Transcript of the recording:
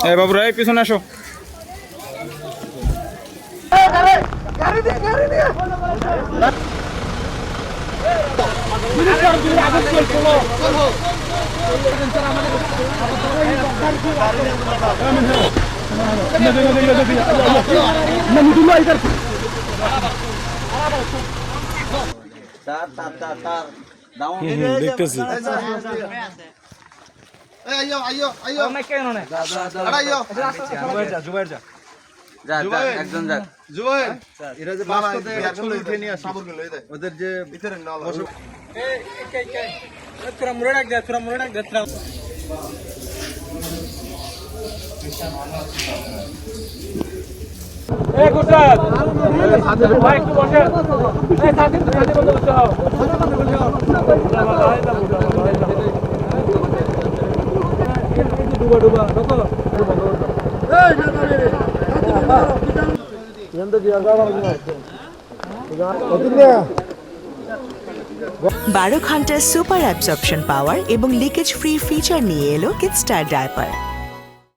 এই বাবু এই পিছনে আসো। দেখতেছি বারো ঘন্টার সুপার অ্যাবজর্পশন পাওয়ার এবং লিকেজ ফ্রি ফিচার নিয়ে এলো কিডস্টার ডায়াপার।